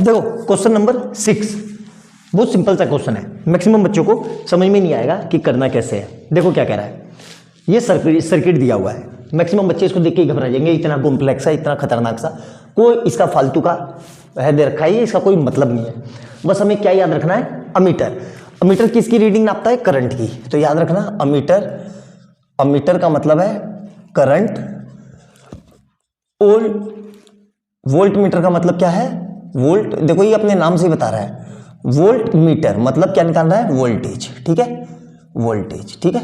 अब देखो question number 6, बहुत सिंपल सा क्वेश्चन है, मैक्सिमम बच्चों को समझ में नहीं आएगा कि करना कैसे है। देखो क्या कह रहा है, ये सर्किट दिया हुआ है, मैक्सिमम बच्चे इसको देख के ही घबरा जाएंगे, इतना कॉम्प्लेक्स है, इतना खतरनाक सा, कोई इसका फालतू का है दे रखा है, इसका कोई मतलब नहीं है। बस हमें क्या याद रखना है, अमीटर। अमीटर किसकी रीडिंग नापता है, करंट की। तो याद रखना अमीटर का मतलब है करंट, और वोल्ट मीटर का मतलब क्या है, वोल्ट। देखो ये अपने नाम से ही बता रहा है, वोल्ट मीटर मतलब क्या निकालना है, वोल्टेज। ठीक है, वोल्टेज। ठीक है,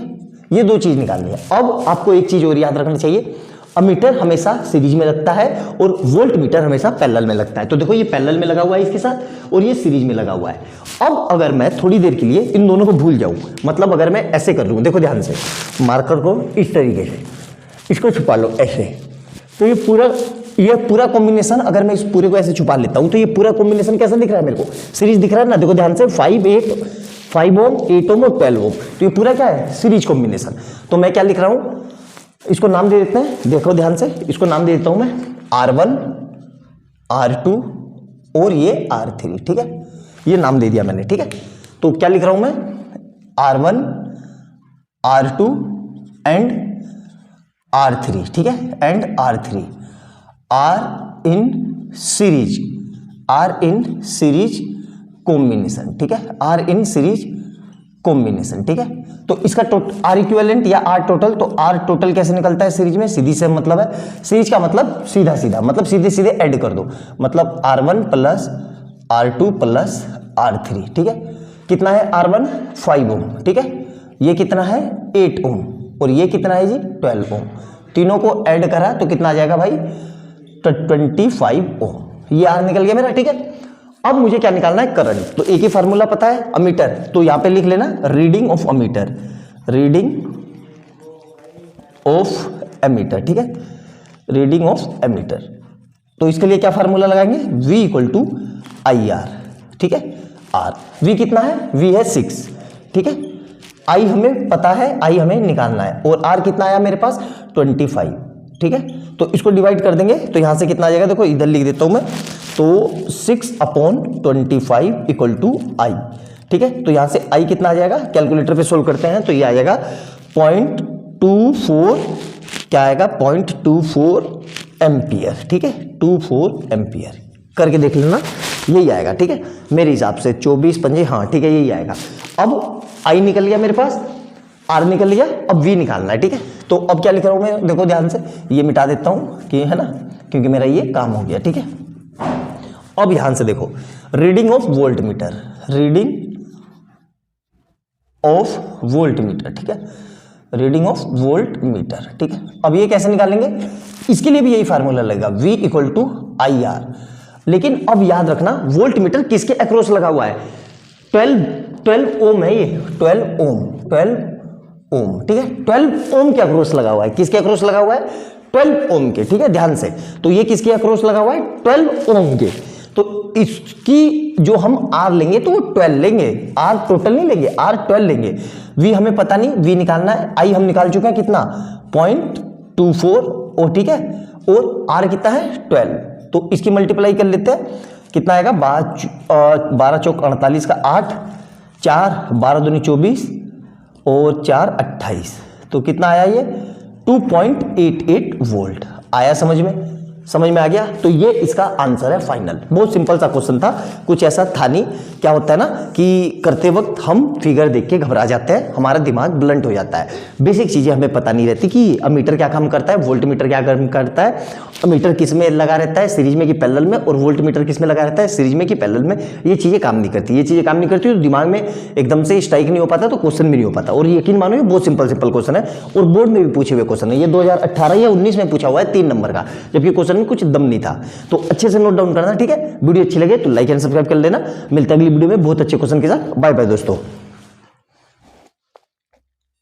ये दो चीज निकालनी है। अब आपको एक चीज और याद रखनी चाहिए, अमीटर हमेशा सीरीज में लगता है और वोल्ट मीटर हमेशा पैरेलल में लगता है। तो देखो ये पैरेलल में लगा हुआ है इसके साथ, और ये सीरीज में लगा हुआ है। अब अगर मैं थोड़ी देर के लिए इन दोनों को भूल जाऊं, मतलब अगर मैं ऐसे कर लूं, देखो ध्यान से, मार्कर को इस तरीके से इसको छुपा लो ऐसे, तो ये पूरा कॉम्बिनेशन अगर मैं इस पूरे को ऐसे छुपा लेता हूं तो ये पूरा कॉम्बिनेशन कैसा दिख रहा है मेरे को, सीरीज दिख रहा है ना। देखो ध्यान से, 5 ओम, 8 ओम और 12 ओम, तो ये पूरा क्या है, सीरीज कॉम्बिनेशन। तो मैं क्या लिख रहा हूं, इसको नाम दे देते हैं। देखो ध्यान से, इसको नाम दे देता हूं मैं R1, R2 और ये R3। ठीक है, ये नाम दे दिया मैंने। ठीक है, तो क्या लिख रहा हूं मैं, R1, R2 एंड R3। ठीक है, and R3 are in series combination. ठीक है, आर इन सीरीज कॉम्बिनेशन। ठीक है, तो इसका आर इक्विवेलेंट या आर टोटल, तो आर टोटल कैसे निकलता है सीरीज में, सीधी से मतलब है, सीरीज का मतलब सीधा सीधा, मतलब सीधे सीधे ऐड कर दो, मतलब R1 plus R2 plus R3। ठीक है, कितना है R1 5 ओम। ठीक है, ये कितना है 8 ओम, और ये कितना है जी 12 ओम। तीनों को ऐड करा तो कितना आ जाएगा भाई, 25 ओम। ये आर निकल गया मेरा। ठीक है, अब मुझे क्या निकालना है, करंट। तो एक ही फार्मूला पता है, अमीटर, तो यहां पे लिख लेना reading of ammeter, reading of ammeter. ठीक है, रीडिंग ऑफ एमीटर। तो इसके लिए क्या फार्मूला लगाएंगे, V इक्वल टू IR। ठीक है, R, V कितना है, V है 6। ठीक है, I हमें पता है, I हमें निकालना है, और R कितना आया मेरे पास 25। ठीक है, तो इसको डिवाइड कर देंगे तो यहां से कितना आ जाएगा, देखो इधर लिख देता हूं मैं, तो 6/25 इक्वल टू I। ठीक है, तो यहां से I कितना आ जाएगा, कैलकुलेटर पे सोल्व करते हैं तो ये आ जाएगा 0.24, क्या आएगा 0.24 एम्पियर। ठीक है, 24 एम्पियर करके देख लेना, यही आएगा। ठीक है, मेरे हिसाब से 24 पंजे, हाँ ठीक है यही आएगा। अब I निकल गया मेरे पास, R निकल गया, अब V निकालना है। ठीक है, तो अब क्या लिख रहा हूं मैं, देखो ध्यान से, ये मिटा देता हूं कि है ना, क्योंकि मेरा ये काम हो गया। ठीक है, अब ध्यान से देखो, reading of volt meter, reading of volt meter. ठीक है, रीडिंग ऑफ वोल्ट मीटर। ठीक है, अब ये कैसे निकालेंगे, इसके लिए भी यही फार्मूला लगेगा, V इक्वल टू IR। लेकिन अब याद रखना, वोल्ट मीटर किसके अक्रॉस लगा हुआ है, 12 ओम है ये, 12 ओम। ठीक है, 12 ओम के अक्रॉस लगा हुआ है, किसके अक्रॉस लगा हुआ है, 12 ओम के। ठीक है, ध्यान से, तो ये किसके अक्रॉस लगा हुआ है, 12 ओम के। तो इसकी जो हम R लेंगे तो वो 12 लेंगे, R टोटल नहीं लेंगे, R 12 लेंगे। V हमें पता नहीं, V निकालना है, I हम निकाल चुके हैं कितना 0.24 और ठीक है, और R कितना है 12, तो इसकी मल्टीप्लाई कर लेते हैं, कितना आएगा 12 चौक 48 का 8, 4 12 दूनी 24 और 4 28, तो कितना आया ये 2.88 वोल्ट आया। समझ में आ गया। तो ये इसका आंसर है फाइनल। बहुत सिंपल सा क्वेश्चन था, कुछ ऐसा था नहीं। क्या होता है ना कि करते वक्त हम फिगर देख के घबरा जाते हैं, हमारा दिमाग ब्लंट हो जाता है, बेसिक चीजें हमें पता नहीं रहती कि अमीटर क्या काम करता है, वोल्ट मीटर क्या काम करता है, अमीटर किस में लगा रहता है, सीरीज में कि पैरेलल में, और वोल्ट मीटर किस में लगा रहता है, सीरीज में कि पैरेलल में। ये चीजें काम नहीं करती, तो दिमाग में एकदम से स्ट्राइक नहीं हो पाता, तो क्वेश्चन भी नहीं हो पाता। और यकीन मानो ये बहुत सिंपल क्वेश्चन है, और बोर्ड में भी पूछे हुए क्वेश्चन है। ये 2018 या 19 में पूछा हुआ है 3 नंबर का, जबकि क्वेश्चन में कुछ दम नहीं था। तो अच्छे से नोट डाउन करना। ठीक है, वीडियो अच्छी लगे तो लाइक एंड सब्सक्राइब कर लेना। मिलते हैं अगली वीडियो में बहुत अच्छे क्वेश्चन के साथ। बाय बाय दोस्तों।